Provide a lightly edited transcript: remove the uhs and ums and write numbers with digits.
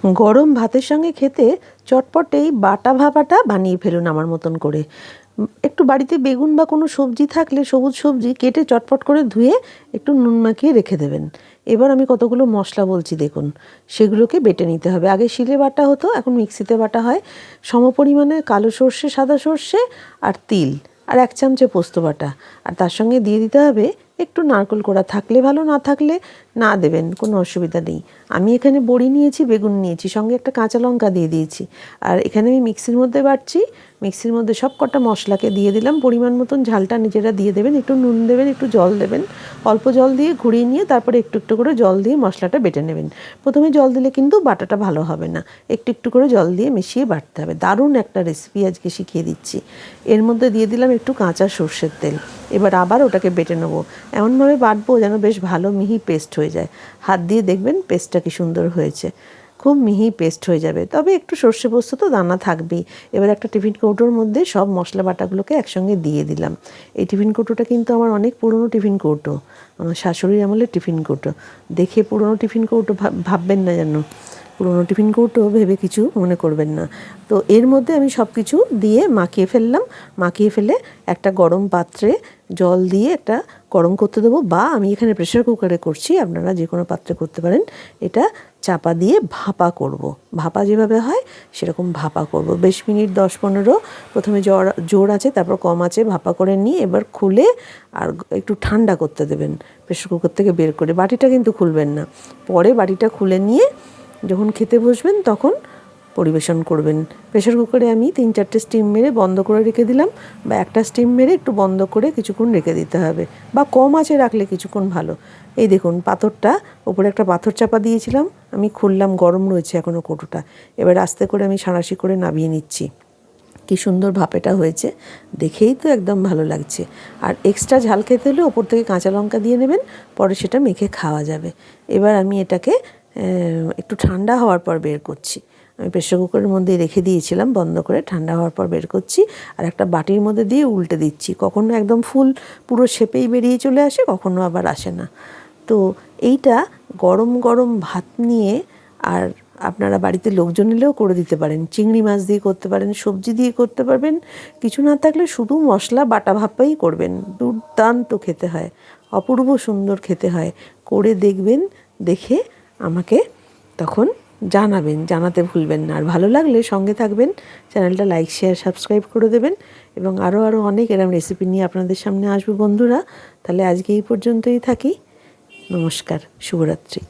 গরম ভাতের সঙ্গে খেতে চটপট এই বাটা ভাপাটা বানিয়ে ফেলুন আমার মতন করে। একটু বাড়িতে বেগুন বা কোনো সবজি থাকলে সবুজ সবজি কেটে চটপট করে ধুয়ে একটু নুন মাখিয়ে রেখে দেবেন। এবার আমি কতগুলো মশলা বলছি দেখুন, সেগুলোকে বেটে নিতে হবে। আগে শিলে বাটা হতো, এখন মিক্সিতে বাটা হয়। সমপরিমাণে কালো সর্ষে, সাদা সর্ষে আর তিল আর 1 চামচে পোস্ত বাটা। আর তার সঙ্গে দিয়ে দিতে হবে একটু নারকেল কোড়া, থাকলে ভালো, না থাকলে না দেবেন, কোনো অসুবিধা নেই। আমি এখানে বড়ি নিয়েছি, বেগুন নিয়েছি, সঙ্গে একটা কাঁচা লঙ্কা দিয়ে দিয়েছি। আর এখানে আমি মিক্সির মধ্যে বাটছি। মিক্সির মধ্যে সব কটা মশলাকে দিয়ে দিলাম। পরিমাণ মতন ঝালটা নিজেরা দিয়ে দেবেন, একটু নুন দেবেন, একটু জল দেবেন। অল্প জল দিয়ে ঘুরিয়ে নিয়ে তারপরে একটু একটু করে জল দিয়ে মশলাটা বেটে নেবেন। প্রথমে জল দিলে কিন্তু বাটাটা ভালো হবে না, একটু একটু করে জল দিয়ে মিশিয়ে বাটতে হবে। দারুণ একটা রেসিপি আজকে শিখিয়ে দিচ্ছি। এর মধ্যে দিয়ে দিলাম একটু কাঁচা সর্ষের তেল। এবার আবার ওটাকে বেটে নেবো, এমনভাবে বাটবো যেন বেশ ভালো মিহি পেস্ট হয়ে যায়। হাত দিয়ে দেখবেন পেস্টটা কি সুন্দর হয়েছে, খুব মিহি পেস্ট হয়ে যাবে। তবে একটু সর্ষে পোস্ত তো দানা থাকবেই। এবার একটা টিফিন কৌটোর মধ্যে সব মশলা বাটাগুলোকে একসঙ্গে দিয়ে দিলাম। এই টিফিন কৌটোটা কিন্তু আমার অনেক পুরনো টিফিন কৌটো, আমার শাশুড়ির আমলের টিফিন কৌটো। দেখে পুরনো টিফিন কৌটো ভাববেন না যেন, পুরনো টিফিন কৌটো ভেবে কিছু মনে করবেন না। তো এর মধ্যে আমি সব কিছু দিয়ে মাখিয়ে ফেললাম। মাখিয়ে ফেলে একটা গরম পাত্রে জল দিয়ে একটা গরম করতে দেবো, বা আমি এখানে প্রেশার কুকারে করছি, আপনারা যে কোনো পাত্রে করতে পারেন। এটা চাপা দিয়ে ভাপা করব। ভাপা যেভাবে হয় সেরকম ভাপা করব। বেশ মিনিট 10-15 প্রথমে জোর আছে, তারপর কম আছে ভাপা করে নিয়ে এবার খুলে আর একটু ঠান্ডা করতে দেবেন প্রেশার কুকার থেকে বের করে। বাটিটা কিন্তু খুলবেন না, পরে বাটিটা খুলে নিয়ে যখন খেতে বসবেন তখন পরিবেশন করবেন। প্রেশার কুকারে আমি 3-4টে স্টিম মেরে বন্ধ করে রেখে দিলাম, বা একটা স্টিম মেরে একটু বন্ধ করে কিছুক্ষণ রেখে দিতে হবে, বা কম আঁচে রাখলে কিছুক্ষণ ভালো। এই দেখুন পাথরটা, ওপরে একটা পাথর চাপা দিয়েছিলাম, আমি খুললাম, গরম রয়েছে এখনও কৌটোটা। এবার আস্তে করে আমি সাঁড়াশি করে নামিয়ে নিচ্ছি। কি সুন্দর ভাপেটা হয়েছে, দেখেই তো একদম ভালো লাগছে। আর এক্সট্রা ঝাল খেতে হলে ওপর থেকে কাঁচা লঙ্কা দিয়ে নেবেন, পরে সেটা মেখে খাওয়া যাবে। এবার আমি এটাকে একটু ঠান্ডা হওয়ার পর বের করছি। আমি প্রেশার কুকারের মধ্যে রেখে দিয়েছিলাম বন্ধ করে, ঠান্ডা হওয়ার পর বের করছি। আর একটা বাটির মধ্যে দিয়ে উল্টে দিচ্ছি। কখনো একদম ফুল পুরো শেপেই বেরিয়ে চলে আসে, কখনো আবার আসে না। তো এইটা গরম গরম ভাত নিয়ে, আর আপনারা বাড়িতে লোকজন এলেও করে দিতে পারেন। চিংড়ি মাছ দিয়ে করতে পারেন, সবজি দিয়ে করতে পারবেন। কিছু না থাকলে শুধু মশলা বাটা ভাপাই করবেন, দুর্দান্ত খেতে হয়, অপূর্ব সুন্দর খেতে হয়। করে দেখবেন, দেখে আমাকে তখন জানাবেন, জানাতে ভুলবেন না। আর ভালো লাগলে সঙ্গে থাকবেন, চ্যানেলটা লাইক, শেয়ার, সাবস্ক্রাইব করে দেবেন। এবং আরও অনেক এরকম রেসিপি নিয়ে আপনাদের সামনে আসবো বন্ধুরা। তাহলে আজকে এই পর্যন্তই থাকি। নমস্কার, শুভরাত্রি।